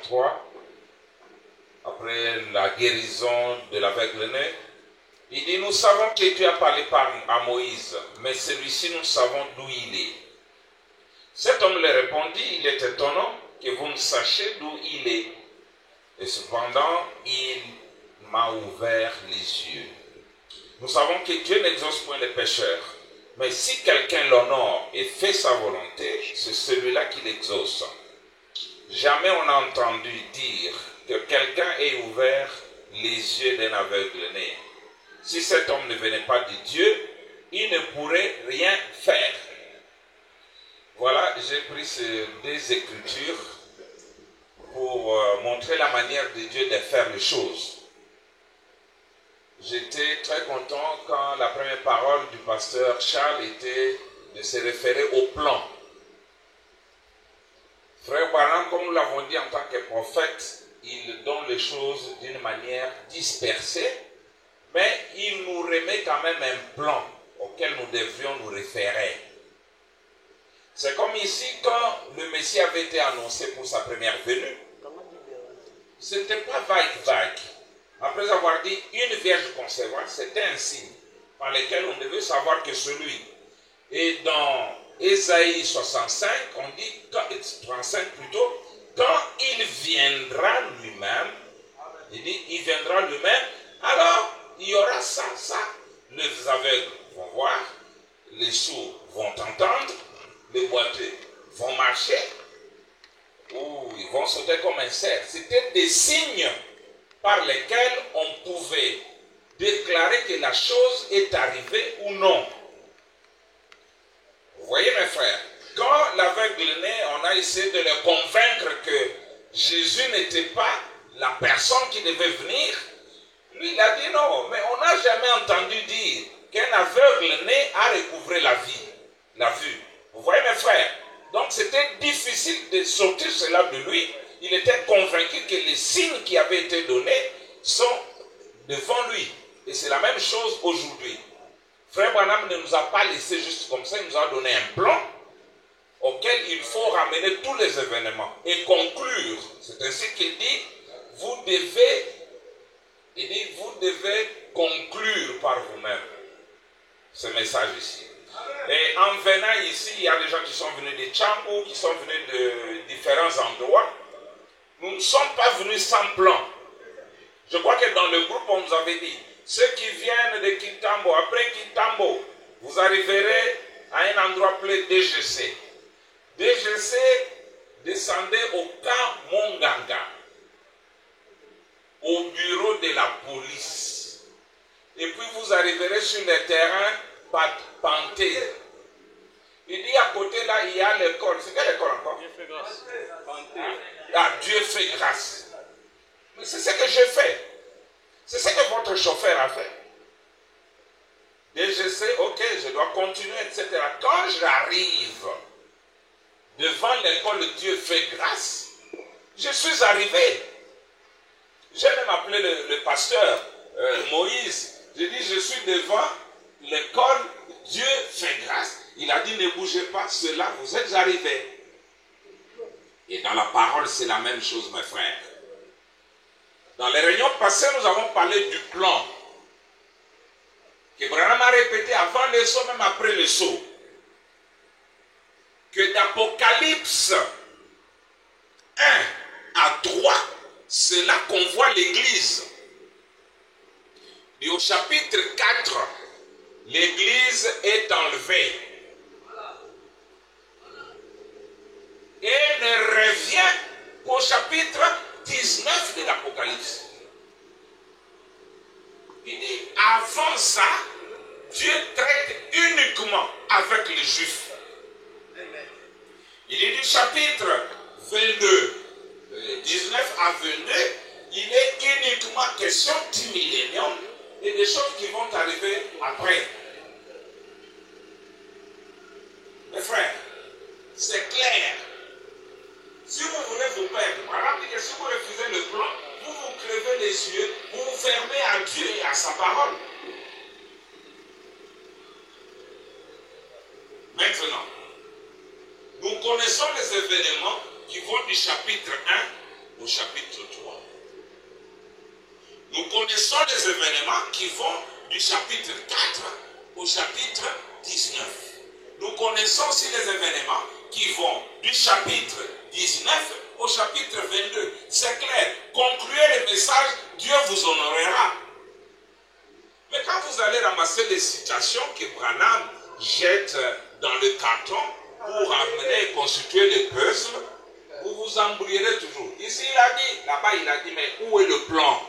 43, après la guérison de l'aveugle-né, il dit, nous savons que Dieu a parlé à Moïse, mais celui-ci, nous savons d'où il est. Cet homme lui répondit, il est étonnant que vous ne sachiez d'où il est. Et cependant, il m'a ouvert les yeux. Nous savons que Dieu n'exauce point les pécheurs. Mais si quelqu'un l'honore et fait sa volonté, c'est celui-là qui l'exauce. Jamais on n'a entendu dire que quelqu'un ait ouvert les yeux d'un aveugle-né. Si cet homme ne venait pas de Dieu, il ne pourrait rien faire. Voilà, j'ai pris ces deux écritures pour montrer la manière de Dieu de faire les choses. J'étais très content quand la première parole du pasteur Charles était de se référer au plan. Frère Branham, comme nous l'avons dit en tant que prophète, il donne les choses d'une manière dispersée, mais il nous remet quand même un plan auquel nous devrions nous référer. C'est comme ici, quand le Messie avait été annoncé pour sa première venue, ce n'était pas vague. Après avoir dit une vierge concevante, c'était un signe par lequel on devait savoir que celui. Et dans Ésaïe 65, on dit, 35 plutôt, quand il viendra lui-même, il dit, il viendra lui-même, alors il y aura ça. Les aveugles vont voir, les sourds vont entendre, les boiteux vont marcher, ou ils vont sauter comme un cerf. C'était des signes par lesquels on pouvait déclarer que la chose est arrivée ou non. Vous voyez mes frères, quand l'aveugle-né, on a essayé de le convaincre que Jésus n'était pas la personne qui devait venir, lui il a dit non, mais on n'a jamais entendu dire qu'un aveugle-né a recouvré la vue. Vous voyez mes frères, donc c'était difficile de sortir cela de lui. Il était convaincu que les signes qui avaient été donnés sont devant lui. Et c'est la même chose aujourd'hui. Frère Branham ne nous a pas laissé juste comme ça, il nous a donné un plan auquel il faut ramener tous les événements et conclure. C'est ainsi qu'il dit, vous devez conclure par vous-même ce message ici. Et en venant ici, il y a des gens qui sont venus de Tchambou, qui sont venus de différents endroits. Nous ne sommes pas venus sans plan. Je crois que dans le groupe, on nous avait dit, ceux qui viennent de Kitambo, après Kitambo, vous arriverez à un endroit appelé DGC. DGC, descendez au camp Monganga, au bureau de la police. Et puis vous arriverez sur le terrain Panté. Il dit à côté là, il y a l'école. C'est quelle école encore? Dieu fait grâce. Ah, Dieu fait grâce. Mais c'est ce que j'ai fait. C'est ce que votre chauffeur a fait. Et je sais, ok, je dois continuer, etc. Quand j'arrive devant l'école Dieu fait grâce, je suis arrivé. J'ai même appelé le pasteur Moïse. J'ai dit, je suis devant l'école Dieu fait grâce. Il a dit, ne bougez pas, cela, vous êtes arrivés. Et dans la parole, c'est la même chose, mes frères. Dans les réunions passées, nous avons parlé du plan que Branham a répété avant le saut, même après le saut. Que d'Apocalypse 1 à 3, c'est là qu'on voit l'Église. Et au chapitre 4, l'Église est enlevée. Et ne revient qu'au chapitre 19 de l'Apocalypse. Il dit, avant ça, Dieu traite uniquement avec les Juifs. Il est du chapitre 22, 19 à 22, il est uniquement question du millénium et des choses qui vont arriver après. Mes frères, c'est clair. Si vous voulez vous perdre, voilà, que si vous refusez le plan, vous vous crevez les yeux, vous vous fermez à Dieu et à sa parole. Maintenant, nous connaissons les événements qui vont du chapitre 1 au chapitre 3. Nous connaissons les événements qui vont du chapitre 4 au chapitre 19. Nous connaissons aussi les événements qui vont du chapitre 19 au chapitre 22. C'est clair. Concluez le message, Dieu vous honorera. Mais quand vous allez ramasser les citations que Branham jette dans le carton pour amener et constituer les puzzles, vous vous embrouillerez toujours. Ici il a dit, là-bas il a dit, mais où est le plan?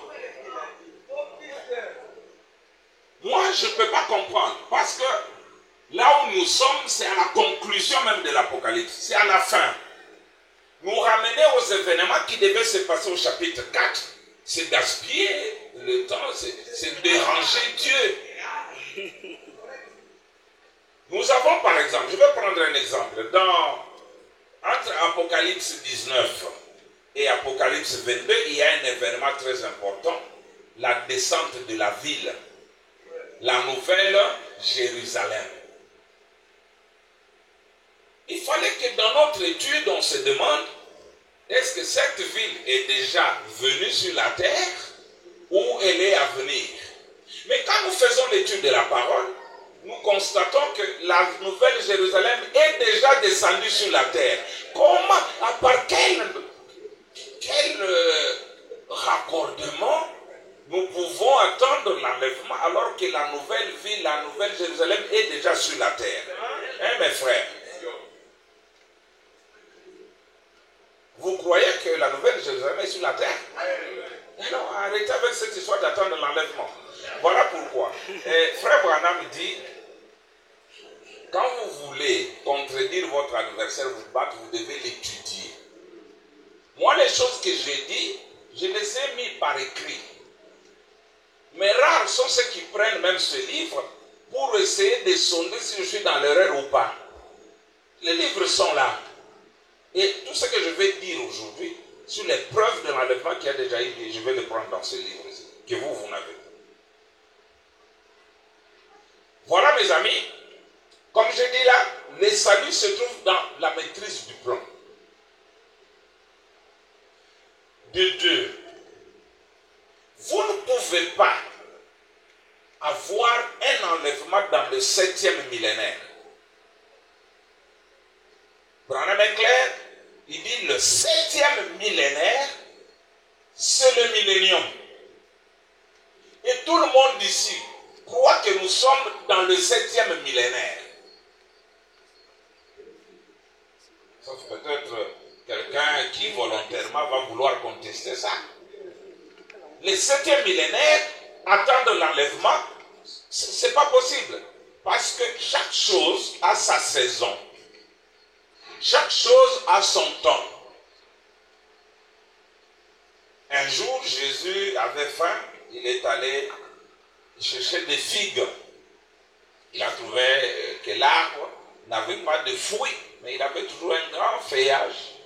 Moi je ne peux pas comprendre, parce que là où nous sommes, c'est à la conclusion même de l'Apocalypse, c'est à la fin. Nous ramener aux événements qui devaient se passer au chapitre 4, c'est gaspiller le temps, c'est déranger Dieu. Nous avons par exemple, je vais prendre un exemple, entre Apocalypse 19 et Apocalypse 22, il y a un événement très important, la descente de la ville, la nouvelle Jérusalem. Il fallait que dans notre étude, on se demande, est-ce que cette ville est déjà venue sur la terre ou elle est à venir? Mais quand nous faisons l'étude de la parole, nous constatons que la nouvelle Jérusalem est déjà descendue sur la terre. Comment, par quel raccordement nous pouvons attendre l'enlèvement alors que la nouvelle ville, la nouvelle Jérusalem est déjà sur la terre? Hein, mes frères? Vous croyez que la nouvelle Jérusalem est sur la terre? Non, arrêtez avec cette histoire d'attendre l'enlèvement. Voilà pourquoi. Frère Branham dit, quand vous voulez contredire votre adversaire, vous battre, vous devez l'étudier. Moi, les choses que j'ai dit, je les ai mis par écrit. Mais rares sont ceux qui prennent même ce livre pour essayer de sonder si je suis dans l'erreur ou pas. Les livres sont là. Et tout ce que je vais dire aujourd'hui, sur les preuves de l'enlèvement qui a déjà eu, je vais le prendre dans ce livre-ci, que vous n'avez pas. Voilà mes amis, comme je dis là, le salut se trouve dans la maîtrise du plan. De deux, vous ne pouvez pas avoir un enlèvement dans le 7e millénaire. Branham est clair, il dit le 7e millénaire, c'est le millénium. Et tout le monde ici croit que nous sommes dans le 7e millénaire. Sauf peut-être quelqu'un qui volontairement va vouloir contester ça. Le 7e millénaire, attendre l'enlèvement, ce n'est pas possible. Parce que chaque chose a sa saison. Chaque chose a son temps. Un jour, Jésus avait faim, il est allé chercher des figues. Il a trouvé que l'arbre n'avait pas de fruits, mais il avait toujours un grand feuillage.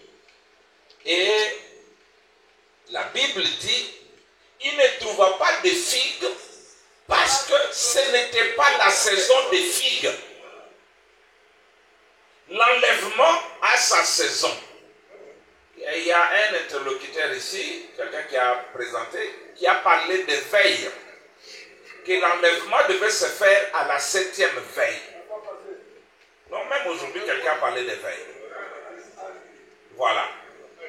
Et la Bible dit, il ne trouva pas de figues parce que ce n'était pas la saison des figues. L'enlèvement a sa saison. Il y a un interlocuteur ici, quelqu'un qui a présenté, qui a parlé de veille. Que l'enlèvement devait se faire à la 7e veille. Donc même aujourd'hui, quelqu'un a parlé de veille. Voilà.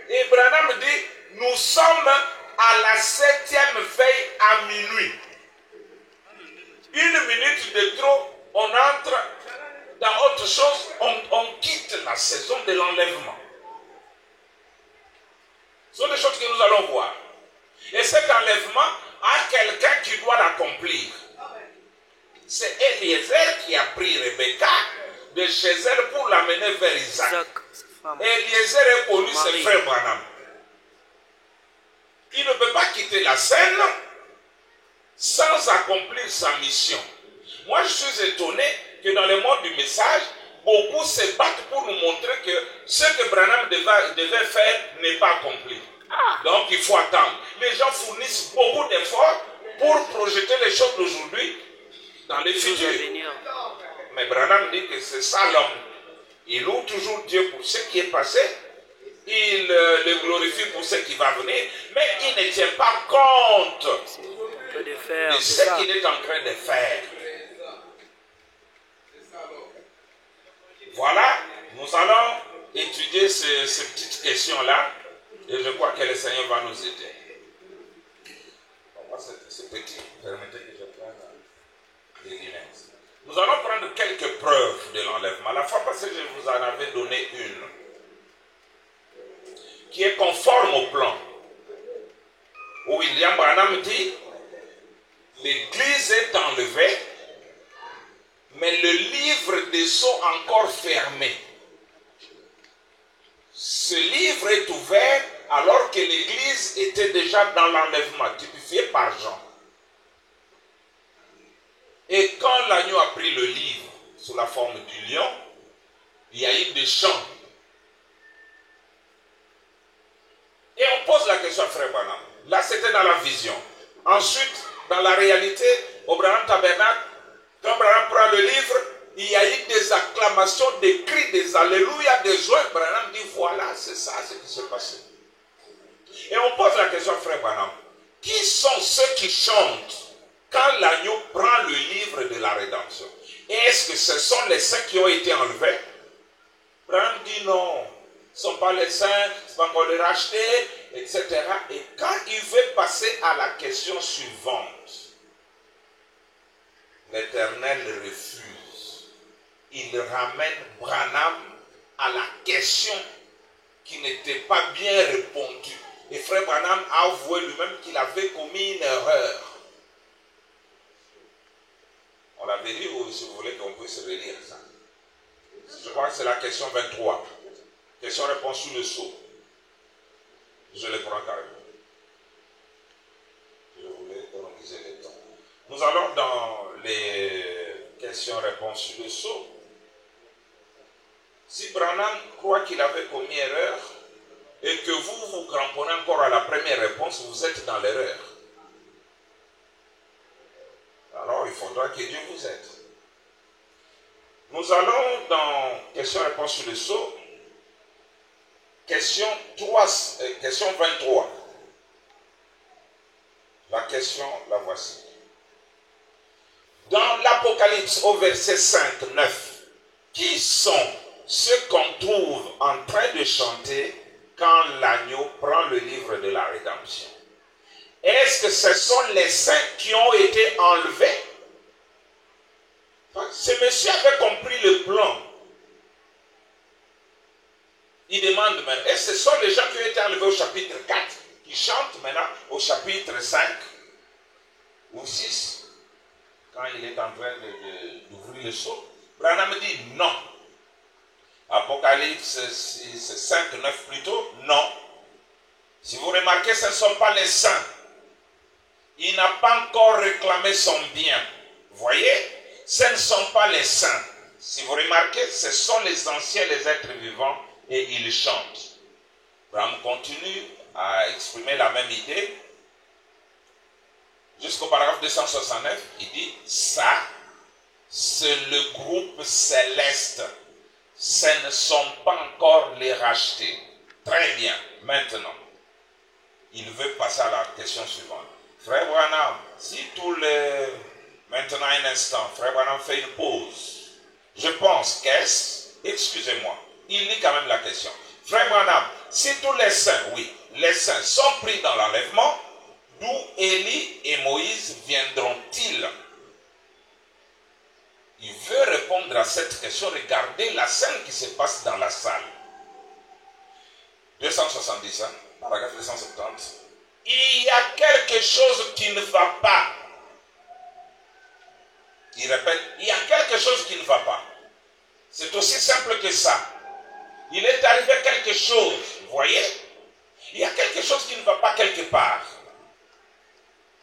Et Branham dit, nous sommes à la 7e veille à minuit. Une minute de trop, on entre dans autre chose, on quitte la saison de l'enlèvement. Ce sont des choses que nous allons voir. Et cet enlèvement a quelqu'un qui doit l'accomplir. C'est Eliezer qui a pris Rebecca de chez elle pour l'amener vers Isaac. Eliezer est connu, c'est frère Branham. Il ne peut pas quitter la scène sans accomplir sa mission. Moi, je suis étonné que dans le monde du message, beaucoup se battent pour nous montrer que ce que Branham devait faire n'est pas accompli. Donc, il faut attendre. Les gens fournissent beaucoup d'efforts pour projeter les choses d'aujourd'hui dans le futur. Mais Branham dit que c'est ça l'homme. Il loue toujours Dieu pour ce qui est passé il le glorifie pour ce qui va venir, mais il ne tient pas compte de ce qu'il est en train de faire. Voilà, nous allons étudier ces petites questions-là et je crois que le Seigneur va nous aider. C'est petit, permettez que je prenne des guillemets. Nous allons prendre quelques preuves de l'enlèvement. La fois passée, je vous en avais donné une qui est conforme au plan. Où William Branham dit, l'Église est enlevée, mais le livre des sceaux encore fermé. Ce livre est ouvert alors que l'Église était déjà dans l'enlèvement, typifié par Jean. Et quand l'agneau a pris le livre sous la forme du lion, il y a eu des chants. Et on pose la question à Frère Branham. Là, c'était dans la vision. Ensuite, dans la réalité, au Branham Tabernacle, quand Branham prend le livre, il y a eu des acclamations, des cris, des alléluia, des joies. Branham dit, voilà, c'est ça ce qui s'est passé. Et on pose la question à Frère Branham. Qui sont ceux qui chantent quand l'agneau prend le livre de la rédemption? Et est-ce que ce sont les saints qui ont été enlevés? Branham dit non. Ce ne sont pas les saints, ce n'est pas encore les rachetés, etc. Et quand il veut passer à la question suivante, l'Éternel refuse. Il ramène Branham à la question qui n'était pas bien répondue. Et Frère Branham a avoué lui-même qu'il avait commis une erreur. On l'avait dit, ou si vous voulez qu'on puisse relire ça. Je crois que c'est la question 23. Question-réponse sous le sceau. Je les prends carrément. Je voulais économiser le temps. Nous allons dans les questions-réponses sur le sceau. Si Branham croit qu'il avait commis erreur et que vous vous cramponnez encore à la première réponse, vous êtes dans l'erreur. Alors il faudra que Dieu vous aide. Nous allons dans question-réponse sur le sceau. Question 23. La question, la voici. Dans l'Apocalypse au verset 5, 9, qui sont ceux qu'on trouve en train de chanter quand l'agneau prend le livre de la rédemption? Est-ce que ce sont les saints qui ont été enlevés? Ce monsieur avait compris le plan. Il demande maintenant, est-ce que ce sont les gens qui ont été enlevés au chapitre 4 qui chantent maintenant au chapitre 5 ou 6 quand il est en train d'ouvrir le sceau? Branham dit non. Apocalypse 5, 9 plutôt, non. Si vous remarquez, ce ne sont pas les saints. Il n'a pas encore réclamé son bien. Vous voyez, ce ne sont pas les saints. Si vous remarquez, ce sont les anciens, les êtres vivants, et ils chantent. Branham continue à exprimer la même idée. Jusqu'au paragraphe 269, il dit, ça, c'est le groupe céleste. Ce ne sont pas encore les rachetés. Très bien, maintenant. Il veut passer à la question suivante. Frère Branham, si tous les... Maintenant un instant, Frère Branham fait une pause. Je pense excusez-moi, il lit quand même la question. Frère Branham, si tous les saints, oui, les saints sont pris dans l'enlèvement, d'où Élie et Moïse viendront-ils? Il veut répondre à cette question. Regardez la scène qui se passe dans la salle. 270, paragraphe 270. Il y a quelque chose qui ne va pas. Il répète, il y a quelque chose qui ne va pas. C'est aussi simple que ça. Il est arrivé quelque chose, vous voyez? Il y a quelque chose qui ne va pas quelque part.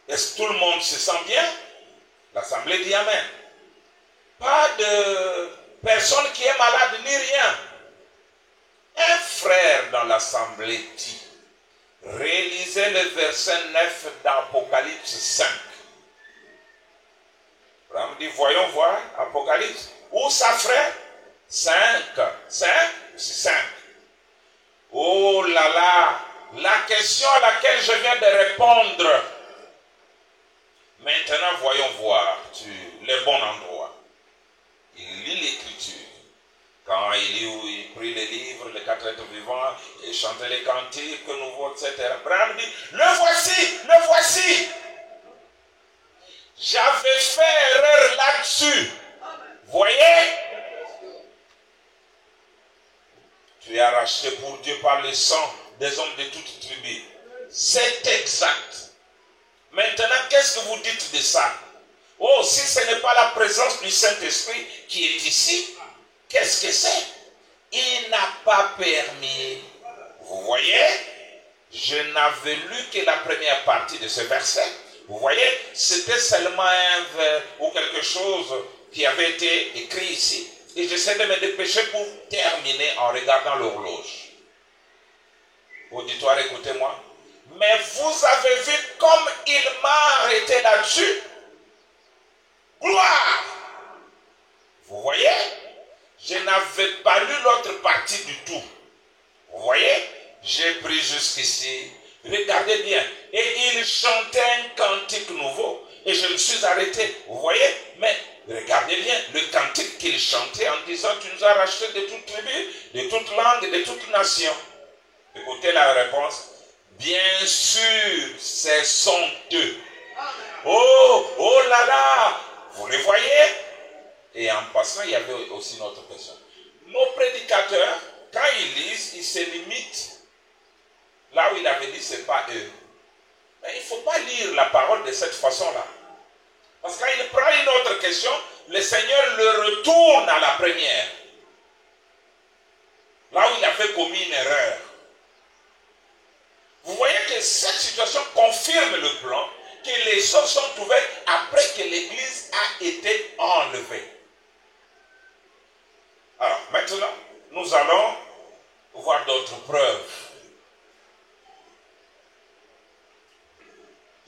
Est-ce que tout le monde se sent bien? L'assemblée dit Amen. Pas de personne qui est malade ni rien. Un frère dans l'assemblée dit, réalisez le verset 9 d'Apocalypse 5. Abraham dit, voyons voir, Apocalypse. Où ça, frère? 5. 5? C'est 5. Oh là là, la question à laquelle je viens de répondre. Maintenant, voyons voir les bons endroits. Il lit l'écriture. Quand il prit les livres, les 4 êtres vivants, et chantait les cantiques nouveaux, etc. Abraham dit, le voici, le voici. J'avais fait erreur là-dessus. Voyez? Tu es racheté pour Dieu par le sang des hommes de toute tribu. C'est exact. Maintenant, qu'est-ce que vous dites de ça? Oh, si ce n'est pas la présence du Saint-Esprit qui est ici, qu'est-ce que c'est? Il n'a pas permis. Vous voyez? Je n'avais lu que la première partie de ce verset. Vous voyez? C'était seulement un vers ou quelque chose qui avait été écrit ici. Et j'essaie de me dépêcher pour terminer en regardant l'horloge. Auditoire, écoutez-moi. Mais vous avez vu comme il m'a arrêté là-dessus. Gloire! Vous voyez? Je n'avais pas lu l'autre partie du tout. Vous voyez? J'ai pris jusqu'ici. Regardez bien. Et il chantait un cantique nouveau. Et je me suis arrêté. Vous voyez? Mais regardez bien le cantique qu'il chantait en disant, tu nous as rachetés de toute tribu, de toute langue, de toute nation. Écoutez la réponse. Bien sûr, c'est honteux. Oh, oh là là, vous les voyez? Et en passant, il y avait aussi une autre question. Nos prédicateurs, quand ils lisent, ils se limitent. Là où il avait dit, ce n'est pas eux. Mais il ne faut pas lire la parole de cette façon-là. Parce que quand il prend une autre question, le Seigneur le retourne à la première. Là où il avait commis une erreur. Vous voyez que cette situation confirme le plan, que les choses sont ouvertes après que l'Église a été enlevée. Alors, maintenant, nous allons voir d'autres preuves.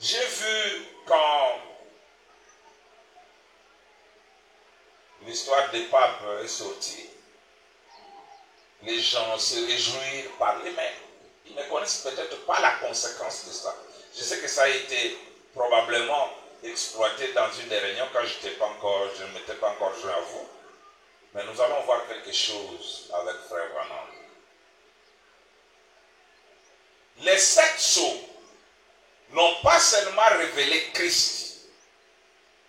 J'ai vu quand l'histoire des papes est sortie, les gens se réjouirent, parlaient, mais ils ne connaissent peut-être pas la conséquence de ça. Je sais que ça a été probablement exploité dans une des réunions quand je ne m'étais pas encore joint à vous. Mais nous allons voir quelque chose avec Frère Branham. Les 7 sceaux n'ont pas seulement révélé Christ.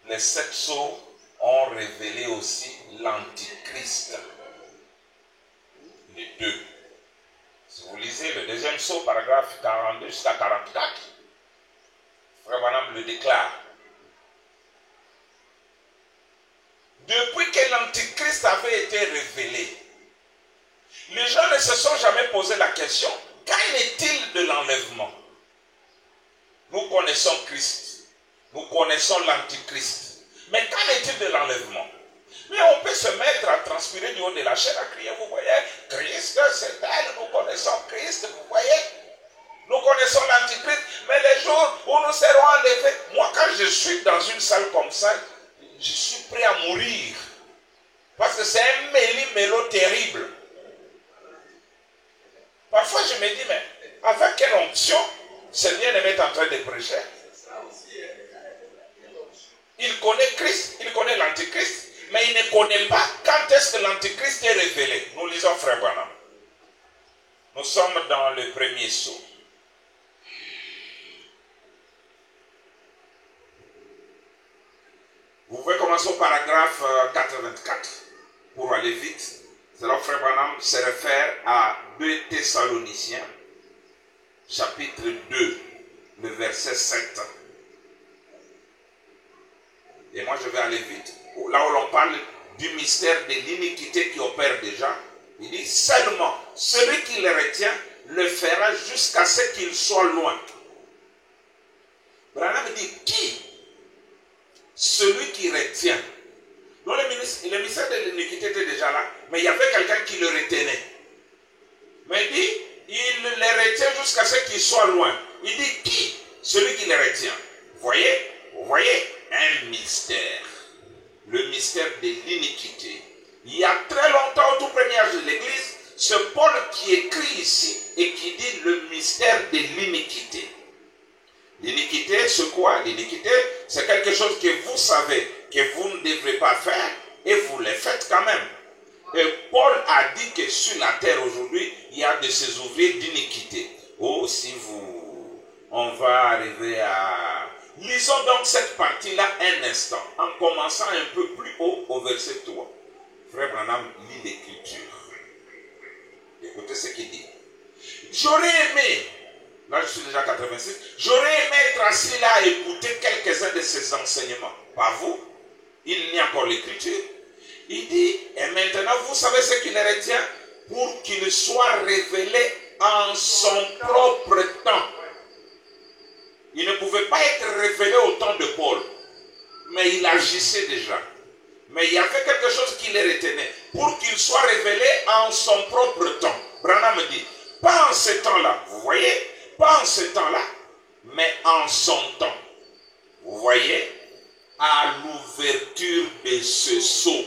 Les 7 sceaux ont révélé aussi l'Antichrist. Les deux. Si vous lisez le deuxième sceau, paragraphe 42 jusqu'à 44, Frère Branham le déclare. Depuis que l'Antichrist avait été révélé, les gens ne se sont jamais posé la question, qu'en est-il de l'enlèvement? Nous connaissons Christ, nous connaissons l'Antichrist, mais qu'en est-il de l'enlèvement? Mais on peut se mettre à transpirer du haut de la chair, à crier, vous voyez, Christ, c'est elle, nous connaissons Christ, vous voyez, nous connaissons l'Antichrist, mais les jours où nous serons enlevés, moi quand je suis dans une salle comme ça, je suis prêt à mourir, parce que c'est un méli-mélo terrible. Parfois je me dis, mais avec quelle onction ce bien-aimé est en train de prêcher? Il connaît Christ, il connaît l'Antichrist, mais il ne connaît pas quand est-ce que l'Antichrist est révélé. Nous lisons Frère Branham. Nous sommes dans le premier sceau. Vous pouvez commencer au paragraphe 84 pour aller vite. C'est là où Frère Branham se réfère à 2 Thessaloniciens, chapitre 2, le verset 7. Et moi je vais aller vite. Là où l'on parle du mystère de l'iniquité qui opère déjà. Il dit seulement celui qui le retient le fera jusqu'à ce qu'il soit loin. Branham dit qui? Celui qui retient. Donc le mystère de l'iniquité était déjà là, mais il y avait quelqu'un qui le retenait. Mais il dit, il le retient jusqu'à ce qu'il soit loin. Il dit qui? Celui qui le retient. Vous voyez, un mystère. Le mystère de l'iniquité. Il y a très longtemps, au tout premier âge de l'Église, ce Paul qui écrit ici et qui dit le mystère de l'iniquité. L'iniquité, c'est quoi? L'iniquité, c'est quelque chose que vous savez que vous ne devrez pas faire et vous le faites quand même. Et Paul a dit que sur la terre aujourd'hui, il y a de ces ouvriers d'iniquité. Oh, si vous... On va arriver à... Lisons donc cette partie-là un instant, en commençant un peu plus haut au verset 3. Frère Branham lit l'Écriture. Écoutez ce qu'il dit. J'aurais aimé, là je suis déjà 86, j'aurais aimé être assis là et écouter quelques-uns de ces enseignements. Pas vous, il lit encore l'Écriture. Il dit, et maintenant vous savez ce qui les retient? Pour qu'il soit révélé en son propre temps. Il ne pouvait pas être révélé au temps de Paul, mais il agissait déjà. Mais il y avait quelque chose qui les retenait, pour qu'il soit révélé en son propre temps. Branham dit, pas en ce temps-là, vous voyez, pas en ce temps-là, mais en son temps. Vous voyez, à l'ouverture de ce sceau.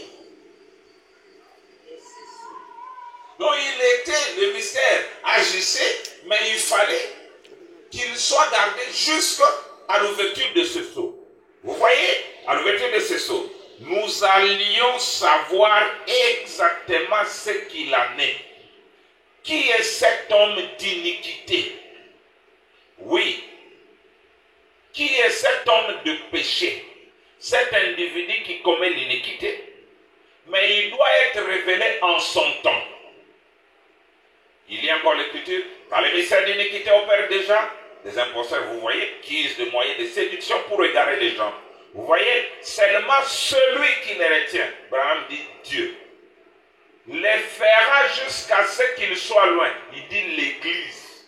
Donc il était, le mystère agissait, mais il fallait qu'il soit gardé jusqu'à l'ouverture de ce sceau. Vous voyez, à l'ouverture de ce sceau, nous allions savoir exactement ce qu'il en est. Qui est cet homme d'iniquité? Oui. Qui est cet homme de péché? Cet individu qui commet l'iniquité. Mais il doit être révélé en son temps. Il y a encore l'Écriture. Quand les mystères d'iniquité opèrent déjà, des imposteurs, vous voyez, qui usent de moyens de séduction pour égarer les gens. Vous voyez, seulement celui qui les retient, Abraham dit Dieu, les fera jusqu'à ce qu'ils soient loin. Il dit l'Église.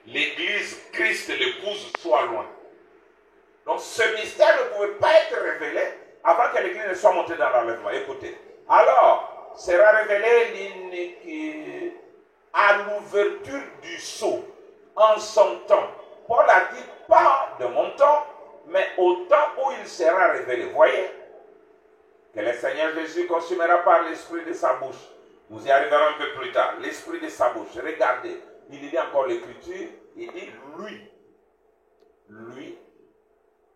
L'Église, Christ, l'épouse, soit loin. Donc ce mystère ne pouvait pas être révélé avant que l'Église ne soit montée dans l'enlèvement. Écoutez. Alors, sera révélé à l'ouverture du sceau, en son temps. Paul a dit pas de mon temps, mais au temps où il sera révélé. Voyez, que le Seigneur Jésus consumera par l'esprit de sa bouche. Nous y arriverons un peu plus tard. L'esprit de sa bouche. Regardez, il dit encore l'Écriture, il dit lui,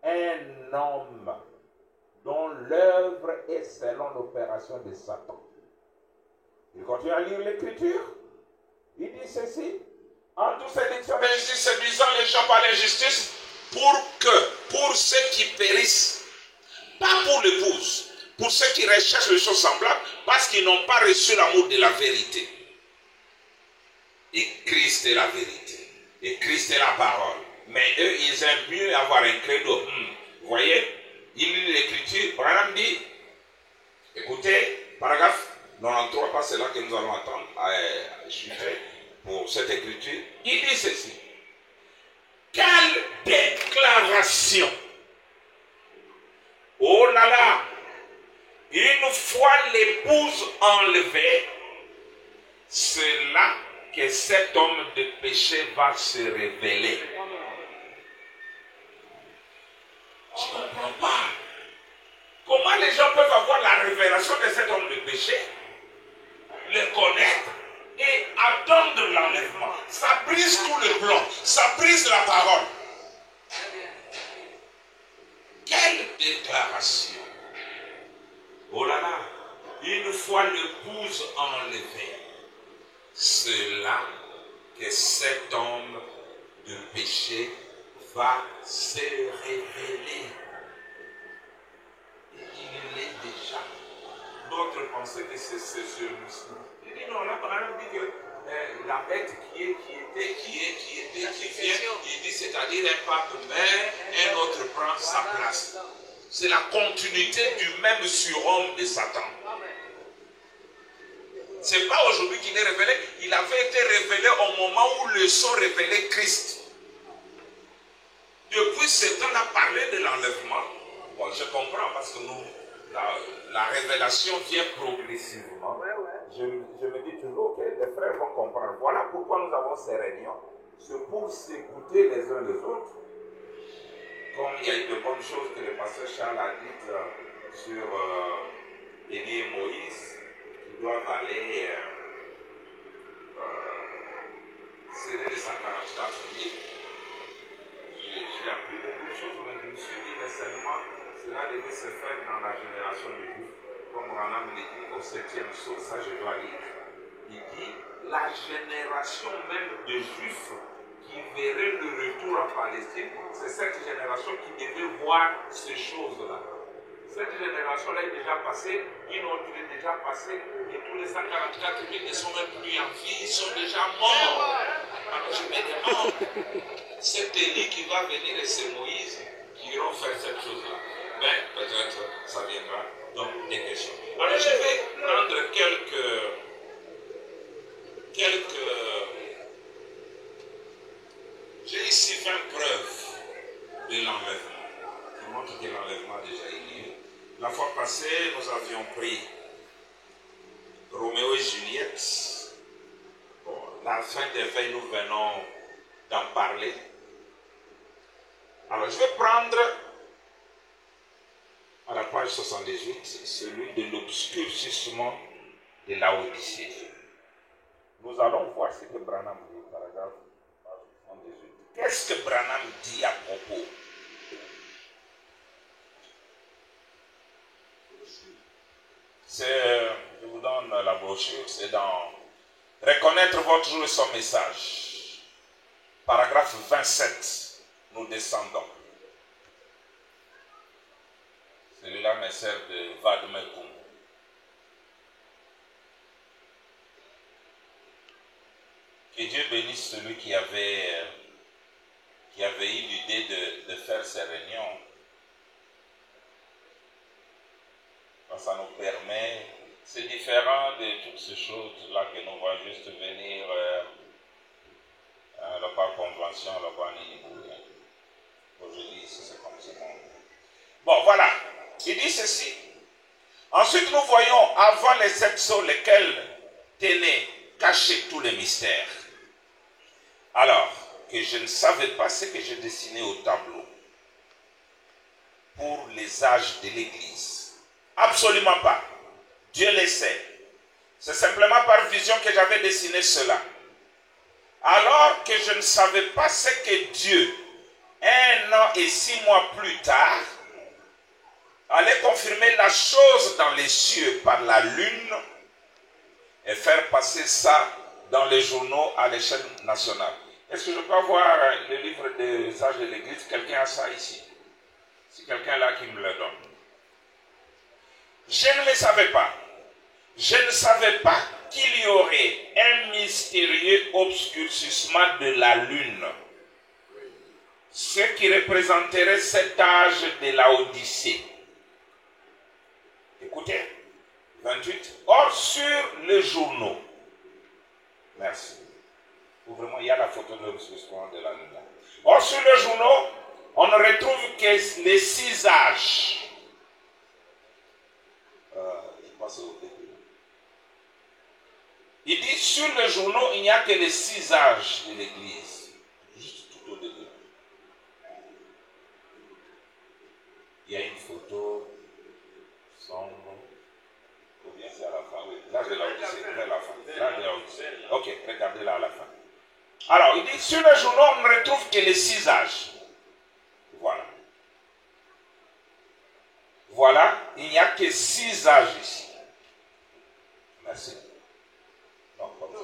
un homme dont l'œuvre est selon l'opération de Satan. Il continue à lire l'Écriture. Il dit ceci. En toute séduction, séduisant les gens par l'injustice, pour ceux qui périssent, pas pour l'épouse, pour ceux qui recherchent les choses semblables, parce qu'ils n'ont pas reçu l'amour de la vérité. Et Christ est la vérité. Et Christ est la parole. Mais eux, ils aiment mieux avoir un credo. Vous voyez, il lit l'Écriture. Branham dit, écoutez, paragraphe 93, pas c'est là que nous allons attendre à chiffrer pour cette écriture. Il dit ceci. Quelle déclaration! Oh là là! Une fois l'épouse enlevée, c'est là que cet homme de péché va se révéler. Je ne comprends pas. Comment les gens peuvent avoir la révélation de cet homme de péché, le connaître et attendre l'enlèvement? Ça brise tout le plan, ça brise la parole. Quelle déclaration! Oh là là! Une fois l'épouse enlevée, c'est là que cet homme de péché va se révéler. Il l'est déjà. D'autres pensaient que c'est celui-ci. Il dit non, là, on dit que la bête qui était, qui vient, il dit c'est-à-dire un pape meurt, un autre prend sa place. C'est la continuité du même surhomme de Satan. Ce n'est pas aujourd'hui qu'il est révélé, il avait été révélé au moment où le sont révélé Christ. Depuis ce temps, on a parlé de l'enlèvement. Bon, je comprends parce que nous, la révélation vient progressivement. Je me dis toujours que les frères vont comprendre. Voilà pourquoi nous avons ces réunions. C'est pour s'écouter les uns les autres. Comme il y a eu de bonnes choses que le pasteur Charles a dites sur Élie et Moïse, qui doivent aller scellé de 144 000. J'ai appris beaucoup de choses, mais je me suis dit que seulement cela devait se faire dans la génération de Juifs. Comme Branham le dit au 7e saut, ça je dois lire. Il dit la génération même de Juifs qui verrait le retour en Palestine, c'est cette génération qui devait voir ces choses-là. Cette génération-là est déjà passée, une autre est déjà passée, et tous les 144 000 ne sont même plus en vie, ils sont déjà morts. Alors je me demande, cet Élie qui va venir et c'est Moïse qui iront faire cette chose-là. Mais peut-être ça viendra. Donc des questions. Alors je vais prendre quelques j'ai ici 20 preuves de l'enlèvement, qui montrent que l'enlèvement a déjà eu lieu. La fois passée, nous avions pris Roméo et Juliette. Bon, la fin des veilles, nous venons d'en parler. Alors, je vais prendre à la page 78 celui de l'obscurcissement de la Odyssée. Nous allons voir ce que Branham dit, paragraphe 78. Qu'est-ce que Branham dit à propos? Je vous donne la brochure, c'est dans Reconnaître votre jour et son message. Paragraphe 27, nous descendons. Celui-là me sert de Vadmekum. Que Dieu bénisse celui qui avait eu l'idée de faire ces réunions. Ça nous permet, c'est différent de toutes ces choses-là que nous voyons juste venir le par convention, le par Ninibourg. Aujourd'hui, c'est comme ça. Bon, voilà. Il dit ceci. Ensuite, nous voyons avant les 7 sceaux lesquels tenaient cachés tous les mystères. Alors que je ne savais pas ce que j'ai dessiné au tableau pour les âges de l'Église. Absolument pas. Dieu le sait. C'est simplement par vision que j'avais dessiné cela. Alors que je ne savais pas ce que Dieu, 1 an et 6 mois plus tard, allait confirmer la chose dans les cieux par la lune et faire passer ça dans les journaux à l'échelle nationale. Est-ce que je peux avoir le livre des âges de l'Église? Quelqu'un a ça ici? C'est quelqu'un là qui me le donne. Je ne le savais pas. Je ne savais pas qu'il y aurait un mystérieux obscurcissement de la lune, ce qui représenterait cet âge de la Odyssée. Écoutez, 28. Or, sur les journaux, merci. Vraiment, il y a la photo de l'obscurcissement de la lune. Or, sur les journaux, on ne retrouve que les 6 âges. Il dit sur les journaux, il n'y a que les 6 âges de l'Église. Juste tout au début. Il y a une photo sombre. Ou bien c'est à la fin. Oui, là je l'ai vers la fin. Là je l'ai. Ok, regardez là à la fin. Alors, il dit sur les journaux, on ne retrouve que les 6 âges. Voilà. Voilà, il n'y a que 6 âges ici. Merci. Non, comme ça.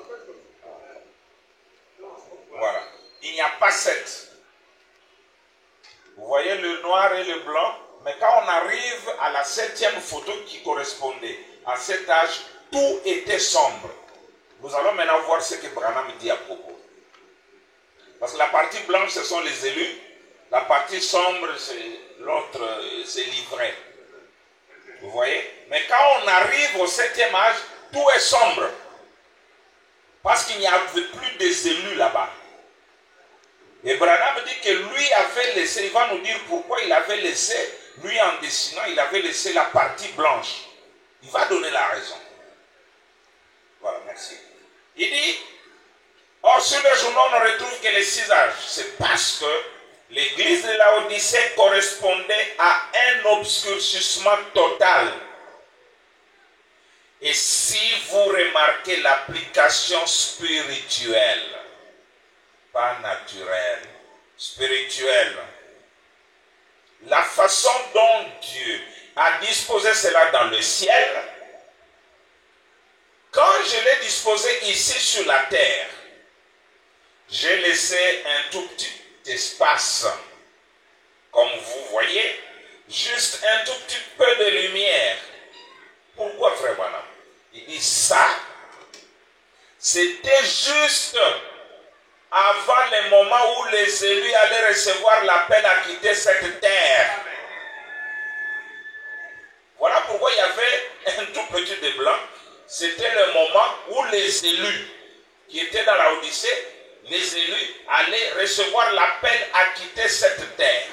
Voilà. Il n'y a pas 7. Vous voyez le noir et le blanc, mais quand on arrive à la 7e photo qui correspondait à cet âge, tout était sombre. Nous allons maintenant voir ce que Branham dit à propos. Parce que la partie blanche, ce sont les élus. La partie sombre, c'est l'autre, c'est l'ivraie. Vous voyez? Mais quand on arrive au 7e âge, tout est sombre. Parce qu'il n'y avait plus des élus là-bas. Et Branham dit que lui avait laissé, il va nous dire pourquoi il avait laissé, lui en dessinant, il avait laissé la partie blanche. Il va donner la raison. Voilà, merci. Il dit, or sur le journal, on ne retrouve que les 6 âges. C'est parce que l'église de la Odyssée correspondait à un obscurcissement total. Et si vous remarquez l'application spirituelle, pas naturel, spirituel. La façon dont Dieu a disposé cela dans le ciel, quand je l'ai disposé ici sur la terre, j'ai laissé un tout petit espace, comme vous voyez, juste un tout petit peu de lumière. Pourquoi, frère Branham? Il dit ça, c'était juste avant le moment où les élus allaient recevoir l'appel à quitter cette terre. Voilà pourquoi il y avait un tout petit de blanc. C'était le moment où les élus qui étaient dans la Odyssée, les élus allaient recevoir l'appel à quitter cette terre.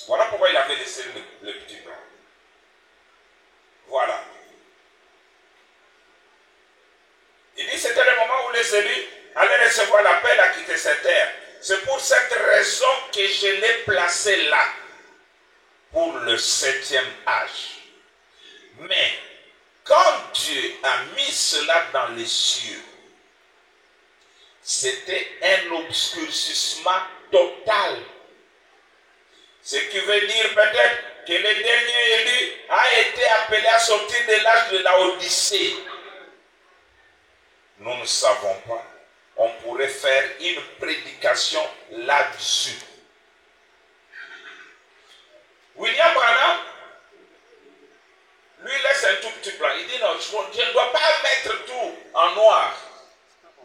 Voilà pourquoi il avait laissé le petit blanc. Voilà. Il dit c'était le moment où les élus allaient recevoir l'appel à quitter cette terre. C'est pour cette raison que je l'ai placé là, pour le 7e âge. Mais quand Dieu a mis cela dans les cieux, c'était un obscurcissement total. Ce qui veut dire peut-être que le dernier élu a été appelé à sortir de l'âge de la Odyssée. Nous ne savons pas. On pourrait faire une prédication là-dessus. William Branham, lui laisse un tout petit plan. Il dit non, je ne dois pas mettre tout en noir.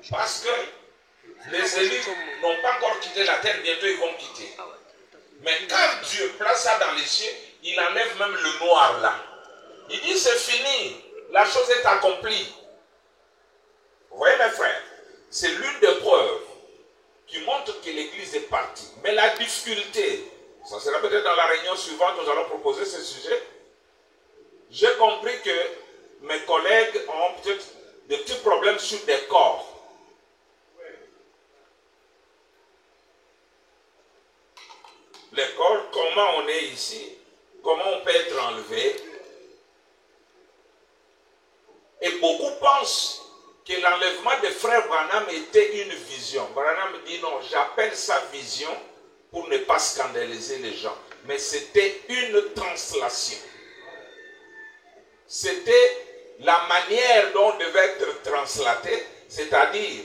Parce que les élus n'ont pas encore quitté la terre, bientôt ils vont quitter. Mais quand Dieu place ça dans les cieux, il enlève même le noir là. Il dit c'est fini, la chose est accomplie. Vous voyez mes frères, c'est l'une des preuves qui montre que l'Église est partie. Mais la difficulté, ça sera peut-être dans la réunion suivante, nous allons proposer ce sujet. J'ai compris que mes collègues ont peut-être des petits problèmes sur des corps. Les corps, comment on est ici, comment on peut être enlevé. Et beaucoup pensent que l'enlèvement de frère Branham était une vision. Branham dit non, j'appelle ça vision pour ne pas scandaliser les gens. Mais c'était une translation. C'était la manière dont devait être translaté, c'est-à-dire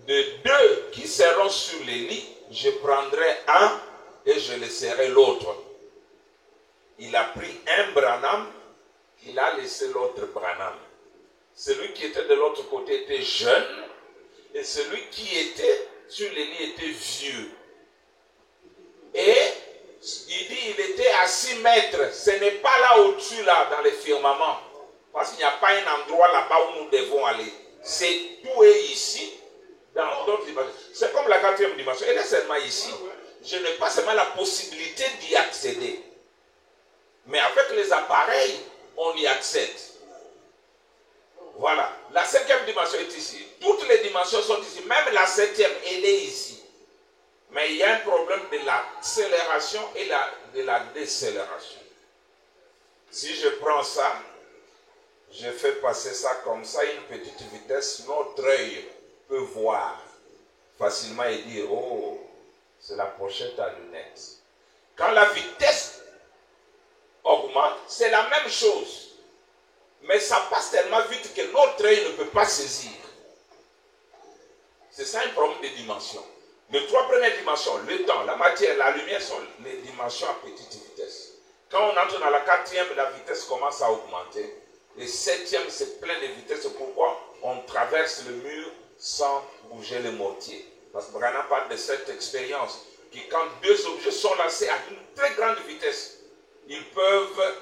de deux qui seront sur les lits, je prendrai un et je laisserai l'autre. Il a pris un Branham, il a laissé l'autre Branham. Celui qui était de l'autre côté était jeune et celui qui était sur les lits était vieux. Et il dit il était à 6 mètres. Ce n'est pas là au-dessus, là, dans les firmaments. Parce qu'il n'y a pas un endroit là-bas où nous devons aller. C'est tout est ici, dans d'autres dimensions. C'est comme la 4e dimension. Elle est seulement ici. Je n'ai pas seulement la possibilité d'y accéder. Mais avec les appareils, on y accède. Voilà. La 5e dimension est ici. Toutes les dimensions sont ici. Même la 7e, elle est ici. Mais il y a un problème de l'accélération et de la décélération. Si je prends ça, je fais passer ça comme ça, une petite vitesse, notre œil peut voir facilement et dire, oh, c'est la pochette à lunettes. Quand la vitesse augmente, c'est la même chose. Mais ça passe tellement vite que notre œil ne peut pas saisir. C'est ça un problème de dimension. Les 3 premières dimensions, le temps, la matière, la lumière sont les dimensions à petite vitesse. Quand on entre dans la 4e, la vitesse commence à augmenter. Et 7e, c'est plein de vitesse. C'est pourquoi on traverse le mur sans bouger le mortier. Parce que Branham parle de cette expérience. Que quand 2 objets sont lancés à une très grande vitesse, ils peuvent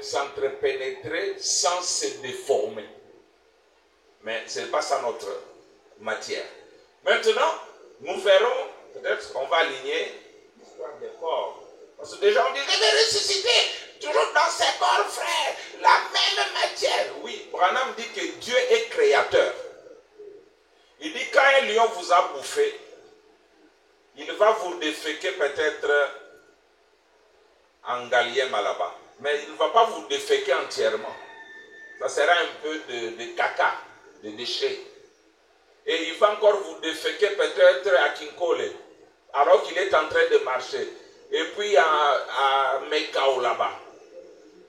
s'entrepénétrer sans se déformer. Mais ce n'est pas ça notre matière. Maintenant, nous verrons, peut-être qu'on va aligner l'histoire des corps. Parce que déjà on dit, je vais ressusciter, toujours dans ces corps, frère, la même matière. Oui, Branham dit que Dieu est créateur. Il dit, quand un lion vous a bouffé, il va vous déféquer peut-être en Gallium là-bas. Mais il ne va pas vous déféquer entièrement. Ça sera un peu de caca, de déchets. Et il va encore vous déféquer peut-être à Kinkole, alors qu'il est en train de marcher. Et puis à Mekao là-bas.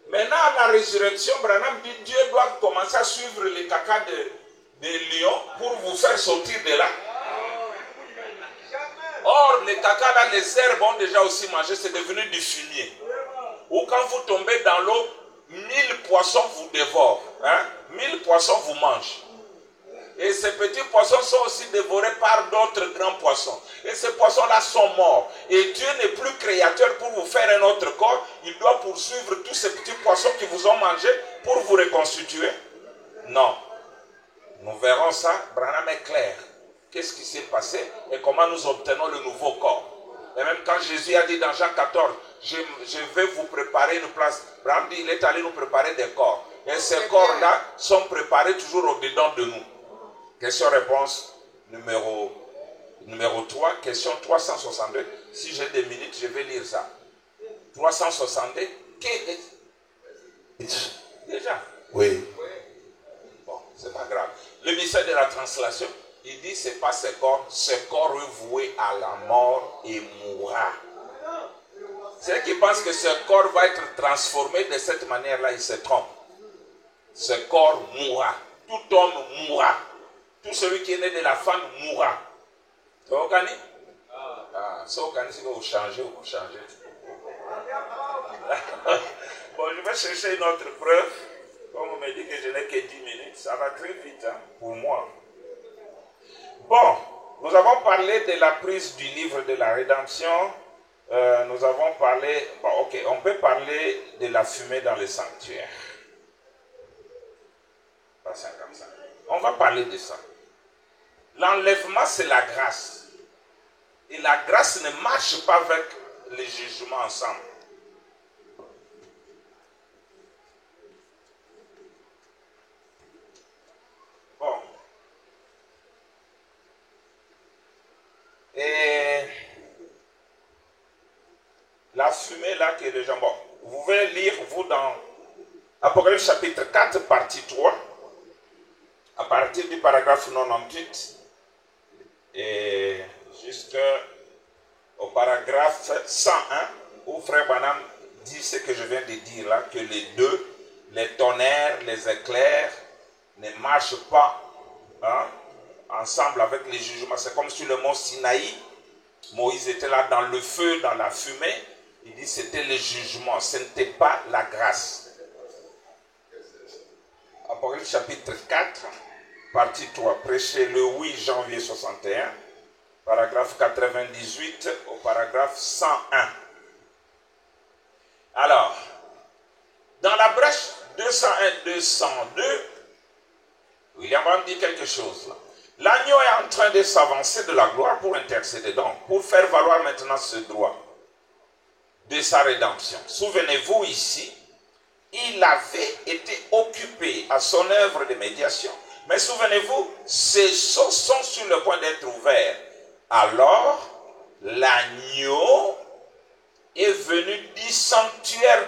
Maintenant, à la résurrection, Branham dit Dieu doit commencer à suivre les caca de lions pour vous faire sortir de là. Or, les caca là, les herbes ont déjà aussi mangé, c'est devenu du fumier. Ou quand vous tombez dans l'eau, 1000 poissons vous dévorent. 1000 poissons vous mangent. Et ces petits poissons sont aussi dévorés par d'autres grands poissons. Et ces poissons-là sont morts. Et Dieu n'est plus créateur pour vous faire un autre corps. Il doit poursuivre tous ces petits poissons qui vous ont mangé pour vous reconstituer. Non. Nous verrons ça. Branham est clair. Qu'est-ce qui s'est passé et comment nous obtenons le nouveau corps. Et même quand Jésus a dit dans Jean 14, je vais vous préparer une place. Branham dit, il est allé nous préparer des corps. Et ces corps-là sont préparés toujours au-dedans de nous. Question-réponse numéro 3, question 362. Si j'ai des minutes, je vais lire ça. 362. Déjà? Oui. Bon, c'est pas grave. Le mystère de la translation, il dit c'est pas ce corps voué à la mort et mourra. Ceux qui pensent que ce corps va être transformé de cette manière-là, ils se trompent. Ce corps mourra. Tout homme mourra. Tout celui qui est né de la femme mourra. Tu vois, Okani? Ça, Okani, si vous changez, vous changez. Bon, je vais chercher une autre preuve. Comme on me dit que je n'ai que 10 minutes, ça va très vite pour moi. Bon, nous avons parlé de la prise du livre de la rédemption. Nous avons parlé... Bon, ok, on peut parler de la fumée dans le sanctuaire. Pas ça comme ça. On va parler de ça. L'enlèvement, c'est la grâce. Et la grâce ne marche pas avec les jugements ensemble. Bon. Et la fumée là que les gens... Bon, vous pouvez lire, vous, dans Apocalypse chapitre 4, partie 3, à partir du paragraphe 98, et jusqu'au paragraphe 101, où Frère Branham dit ce que je viens de dire là, que les deux, les tonnerres, les éclairs, ne marchent pas ensemble avec les jugements. C'est comme sur le mont Sinaï, Moïse était là dans le feu, dans la fumée. Il dit c'était le jugement, ce n'était pas la grâce. Apocalypse chapitre 4, partie 3, prêché le 8 janvier 61, paragraphe 98 au paragraphe 101. Alors, dans la brèche 201-202, William Branham dit quelque chose là. L'agneau est en train de s'avancer de la gloire pour intercéder, donc, pour faire valoir maintenant ce droit de sa rédemption. Souvenez-vous ici, il avait été occupé à son œuvre de médiation. Mais souvenez-vous, ces sceaux sont sur le point d'être ouverts. Alors, l'agneau est venu du sanctuaire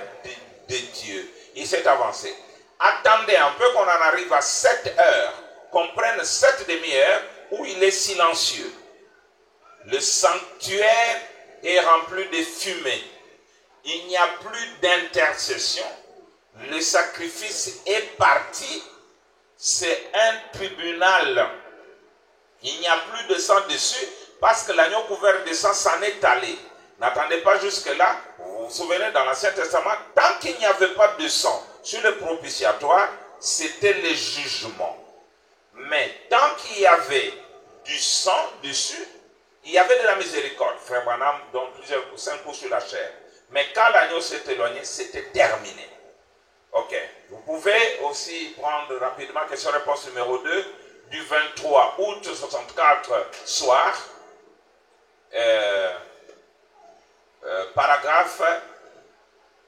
de Dieu. Il s'est avancé. Attendez un peu qu'on en arrive à 7 heures, qu'on prenne 7 demi-heures où il est silencieux. Le sanctuaire est rempli de fumée. Il n'y a plus d'intercession. Le sacrifice est parti. C'est un tribunal. Il n'y a plus de sang dessus parce que l'agneau couvert de sang s'en est allé. N'attendez pas jusque-là. Vous vous souvenez, dans l'Ancien Testament, tant qu'il n'y avait pas de sang sur le propitiatoire, c'était le jugement. Mais tant qu'il y avait du sang dessus, il y avait de la miséricorde. Frère Branham donne plusieurs 5 coups sur la chair. Mais quand l'agneau s'est éloigné, c'était terminé. Ok. Vous pouvez aussi prendre rapidement question-réponse numéro 2 du 23 août 64 soir. Paragraphe,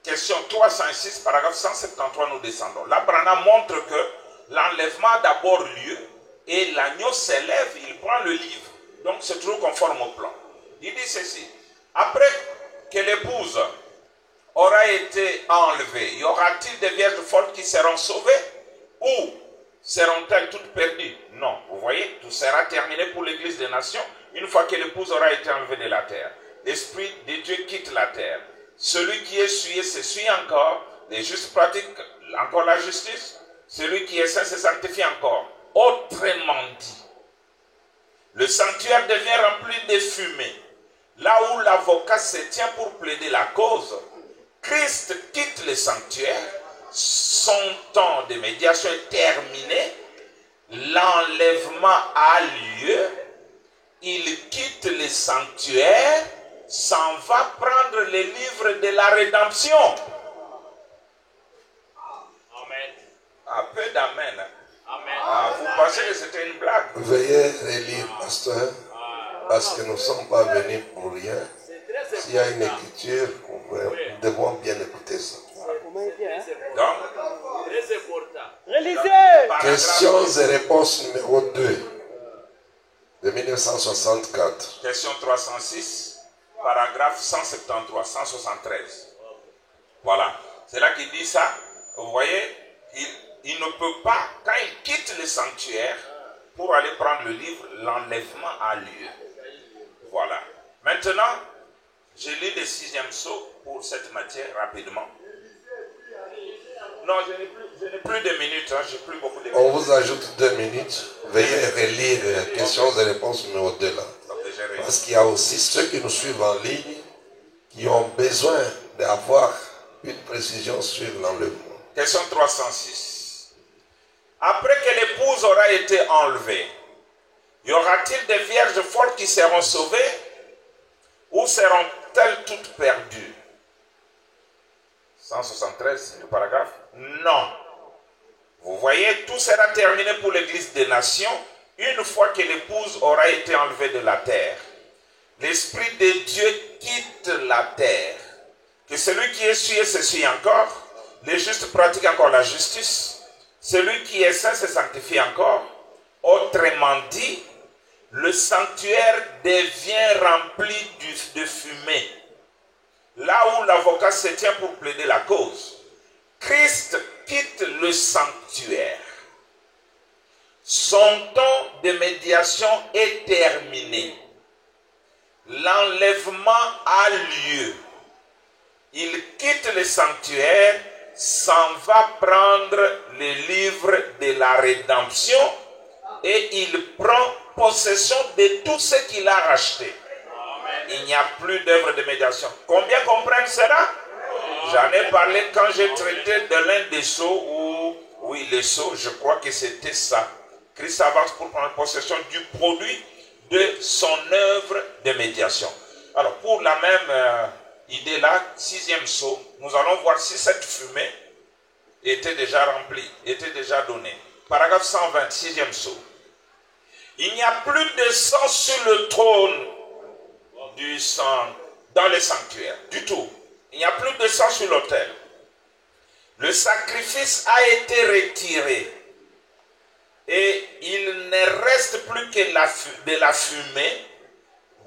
question 306, paragraphe 173, nous descendons. Là, Branham montre que l'enlèvement a d'abord lieu et l'agneau s'élève, il prend le livre. Donc, c'est toujours conforme au plan. Il dit ceci. Après que l'épouse aura été enlevée, y aura-t-il des vierges folles qui seront sauvées? Ou seront-elles toutes perdues? Non. Vous voyez, tout sera terminé pour l'Église des nations une fois que l'épouse aura été enlevée de la terre. L'Esprit de Dieu quitte la terre. Celui qui est souillé s'essuie encore. Les justes pratiquent encore la justice. Celui qui est saint se sanctifie encore. Autrement dit, le sanctuaire devient rempli de fumée. Là où l'avocat se tient pour plaider la cause, Christ quitte le sanctuaire. Son temps de médiation est terminé. L'enlèvement a lieu. Il quitte le sanctuaire, s'en va prendre les livres de la rédemption. Amen. Un peu d'amen. Amen. Ah, vous pensez que c'était une blague? Veuillez relire, pasteur, parce que nous ne sommes pas venus pour rien. S'il y a une écriture, nous devons bien écouter ça. Donc, questions et réponses numéro 2 de 1964. Question 306, paragraphe 173, 173. Voilà. C'est là qu'il dit ça. Vous voyez, il ne peut pas, quand il quitte le sanctuaire pour aller prendre le livre, l'enlèvement a lieu. Voilà. Maintenant, je lis le 6e sceau pour cette matière rapidement. Non, je n'ai plus de minutes, hein, j'ai plus beaucoup de minutes. On vous ajoute 2 minutes. Veuillez relire questions et réponses numéro 2 là. Parce qu'il y a aussi ceux qui nous suivent en ligne qui ont besoin d'avoir une précision sur l'enlèvement. Question 306. Après que l'épouse aura été enlevée, y aura-t-il des vierges folles qui seront sauvées ou seront-elles toutes perdues? 173, le paragraphe. Non. Vous voyez, tout sera terminé pour l'Église des nations une fois que l'épouse aura été enlevée de la terre. L'Esprit de Dieu quitte la terre. Que celui qui est souillé se souille encore. Les justes pratiquent encore la justice. Celui qui est saint se sanctifie encore. Autrement dit, le sanctuaire devient rempli de fumée. Là où l'avocat se tient pour plaider la cause, Christ quitte le sanctuaire. Son temps de médiation est terminé. L'enlèvement a lieu. Il quitte le sanctuaire, s'en va prendre les livres de la rédemption et il prend possession de tout ce qu'il a racheté. Il n'y a plus d'œuvre de médiation. Combien comprennent cela? J'en ai parlé quand j'ai traité de l'un des sceaux où, oui, les sceaux, je crois que c'était ça. Christ avance pour prendre possession du produit de son œuvre de médiation. Alors, pour la même idée là, 6e sceau, nous allons voir si cette fumée était déjà remplie, était déjà donnée. Paragraphe 120, 6e sceau. Il n'y a plus de sang sur le trône du sang dans le sanctuaire, du tout. Il n'y a plus de sang sur l'autel. Le sacrifice a été retiré et il ne reste plus que de la fumée,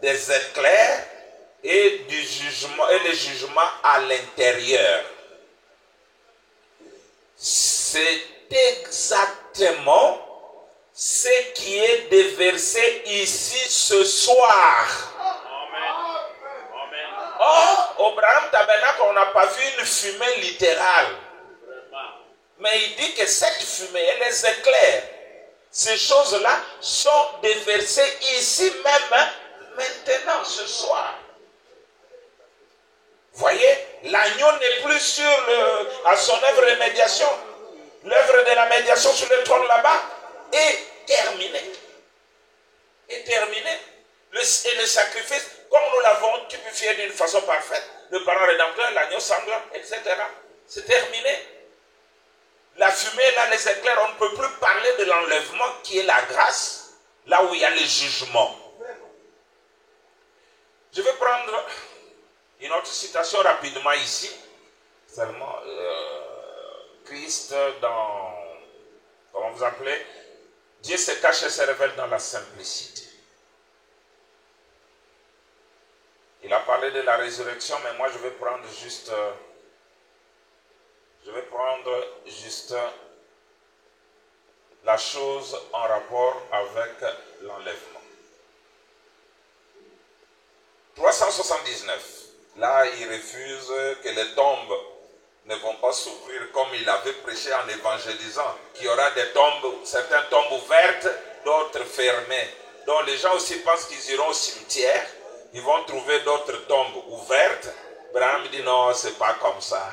des éclairs et du jugement et le jugement à l'intérieur. C'est exactement ce qui est déversé ici ce soir. Or, au Abraham Tabernacle, on n'a pas vu une fumée littérale. Mais il dit que cette fumée et les éclairs, ces choses-là sont déversées ici même, maintenant, ce soir. Voyez, l'agneau n'est plus à son œuvre de médiation. L'œuvre de la médiation sur le trône là-bas est terminée. Est terminée. Et le sacrifice, comme nous l'avons typifié d'une façon parfaite, le parent rédempteur, l'agneau sanglant, etc. C'est terminé. La fumée, là, les éclairs, on ne peut plus parler de l'enlèvement qui est la grâce, là où il y a le jugement. Je vais prendre une autre citation rapidement ici. Seulement, Christ dans, comment vous appelez, Dieu se cache et se révèle dans la simplicité. Il a parlé de la résurrection, mais moi je vais prendre juste la chose en rapport avec l'enlèvement. 379. Là, il refuse que les tombes ne vont pas s'ouvrir comme il avait prêché en évangélisant, qu'il y aura des tombes, certaines tombes ouvertes, d'autres fermées. Donc les gens aussi pensent qu'ils iront au cimetière, ils vont trouver d'autres tombes ouvertes. Branham dit non, c'est pas comme ça.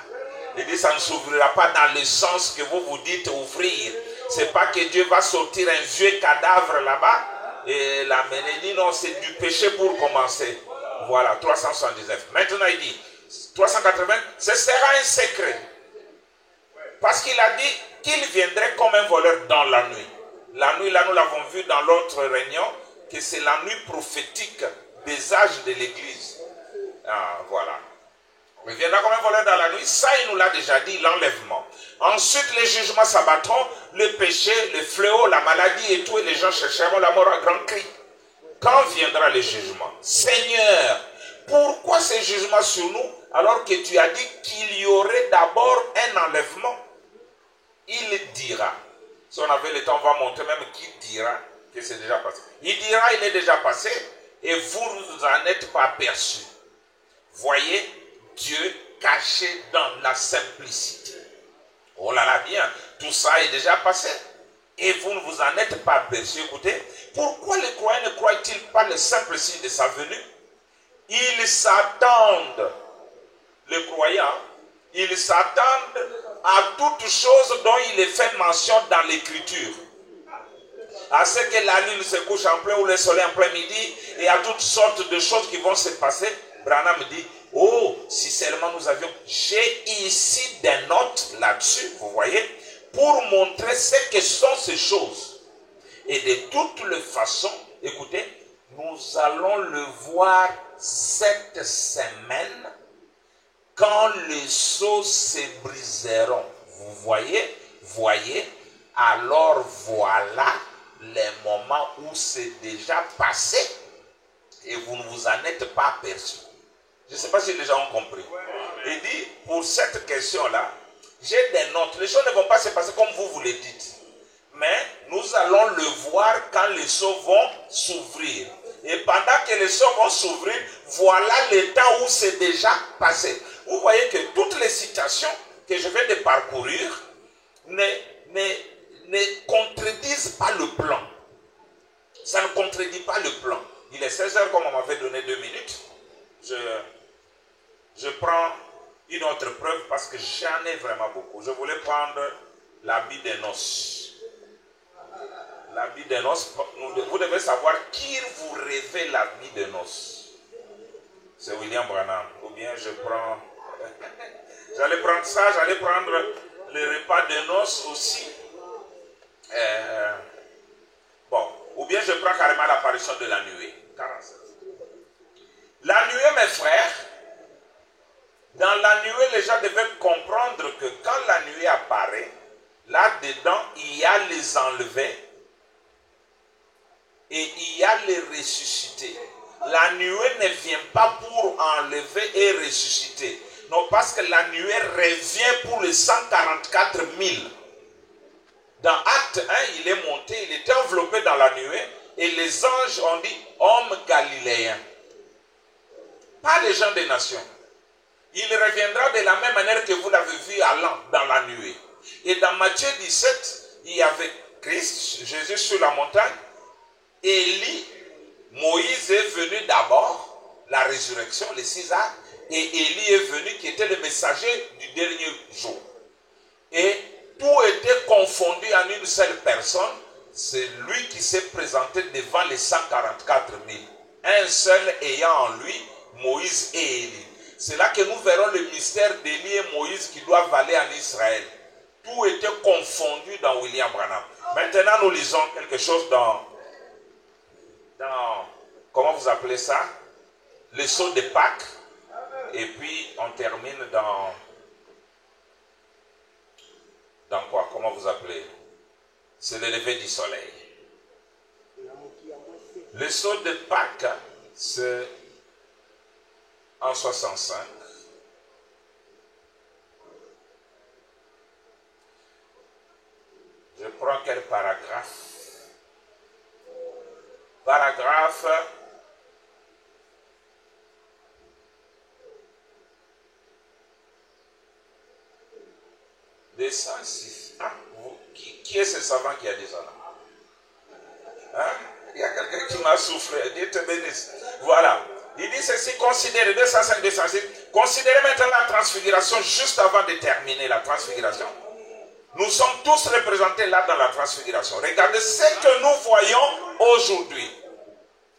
Il dit ça ne s'ouvrira pas dans le sens que vous vous dites ouvrir. C'est pas que Dieu va sortir un vieux cadavre là-bas et l'amener. Il dit non, c'est du péché pour commencer. Voilà, 379. Maintenant il dit 380, ce sera un secret. Parce qu'il a dit qu'il viendrait comme un voleur dans la nuit. La nuit, là, nous l'avons vu dans l'autre réunion, que c'est la nuit prophétique des âges de l'Église. Ah, voilà. Il viendra comme un voleur dans la nuit. Ça, il nous l'a déjà dit, l'enlèvement. Ensuite, les jugements s'abattront, le péché, le fléau, la maladie et tout, et les gens chercheront la mort à grand cri. Quand viendra le jugement? Seigneur, pourquoi ces jugements sur nous, alors que tu as dit qu'il y aurait d'abord un enlèvement? Il dira. Si on avait le temps, on va montrer même qui dira que c'est déjà passé. Il dira, il est déjà passé, et vous n'en êtes pas aperçus. Voyez Dieu caché dans la simplicité. Oh là là, bien, tout ça est déjà passé. Et vous ne vous en êtes pas aperçus. Écoutez, pourquoi les croyants ne croient-ils pas le simple signe de sa venue? Ils s'attendent, les croyants, ils s'attendent à toutes choses dont il est fait mention dans l'écriture. À ce que la lune se couche en plein ou le soleil en plein midi, et à toutes sortes de choses qui vont se passer. Branham dit, oh, si seulement nous avions, j'ai ici des notes là-dessus, vous voyez, pour montrer ce que sont ces choses. Et de toutes les façons, écoutez, nous allons le voir cette semaine quand les sceaux se briseront. Vous voyez, alors voilà les moments où c'est déjà passé et vous ne vous en êtes pas aperçus. Je ne sais pas si les gens ont compris. Il dit, pour cette question-là, j'ai des notes. Les choses ne vont pas se passer comme vous le dites. Mais nous allons le voir quand les sceaux vont s'ouvrir. Et pendant que les sceaux vont s'ouvrir, voilà le temps où c'est déjà passé. Vous voyez que toutes les citations que je viens de parcourir ne contredisent pas le plan. Ça ne contredit pas le plan. Il est 16 heures comme on m'avait donné 2 minutes. Je prends une autre preuve parce que j'en ai vraiment beaucoup. Je voulais prendre l'habit des noces. L'habit des noces, vous devez savoir qui vous rêvez l'habit des noces. C'est William Branham. Ou bien je prends... J'allais prendre ça, j'allais prendre le repas de noces aussi. Bon, ou bien je prends carrément l'apparition de la nuée. 47. La nuée, mes frères, dans la nuée, les gens devaient comprendre que quand la nuée apparaît, là-dedans, il y a les enlevés et il y a les ressuscités. La nuée ne vient pas pour enlever et ressusciter. Non, parce que la nuée revient pour les 144 000. Dans Acte 1, il est monté, il était enveloppé dans la nuée et les anges ont dit homme galiléen. Pas les gens des nations. Il reviendra de la même manière que vous l'avez vu allant dans la nuée. Et dans Matthieu 17, il y avait Christ, Jésus sur la montagne. Élie, Moïse est venu d'abord, la résurrection, les 6 arts. Et Élie est venu qui était le messager du dernier jour. Et tout était confondu en une seule personne. C'est lui qui s'est présenté devant les 144 000. Un seul ayant en lui Moïse et Élie. C'est là que nous verrons le mystère d'Élie et Moïse qui doivent aller en Israël. Tout était confondu dans William Branham. Maintenant, nous lisons quelque chose dans comment vous appelez ça? Le sceau de Pâques. Et puis, on termine dans quoi? Comment vous appelez? C'est le lever du soleil. Le sceau de Pâques, c'est en 65. Je prends quel paragraphe? Descends ici. Ah, qui est ce savant qui a dit ça là? Hein? Il y a quelqu'un qui m'a soufflé. Dieu te bénisse. Voilà. Il dit ceci, considérez 205, 206. Considérez maintenant la transfiguration juste avant de terminer la transfiguration. Nous sommes tous représentés là dans la transfiguration. Regardez ce que nous voyons aujourd'hui.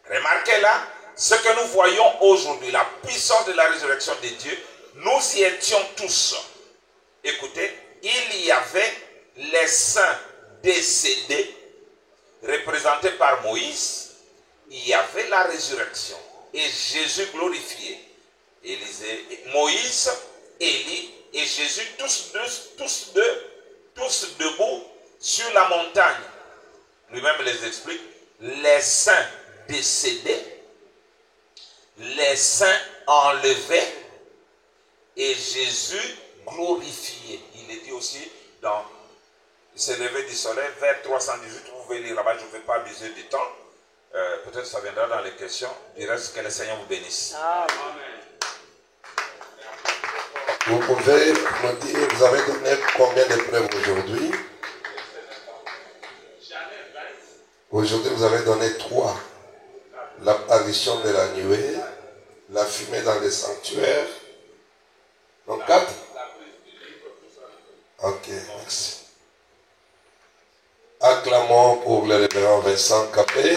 Remarquez là, ce que nous voyons aujourd'hui, la puissance de la résurrection de Dieu, nous y étions tous. Écoutez, il y avait les saints décédés, représentés par Moïse. Il y avait la résurrection et Jésus glorifié. Moïse, Élie et Jésus, tous debout sur la montagne. Lui-même les explique. Les saints décédés, les saints enlevés et Jésus glorifié. Il est dit aussi dans ce lever du soleil vers 318. Vous pouvez lire là-bas, je ne vais pas abuser du temps. Peut-être ça viendra dans les questions. Du reste, que le Seigneur vous bénisse. Amen. Vous pouvez me dire, vous avez donné combien de preuves aujourd'hui? Aujourd'hui, vous avez donné 3. L'apparition de la nuée, la fumée dans les sanctuaires. Donc 4. Ok, merci. Acclamons pour le révérend Vincent Capé.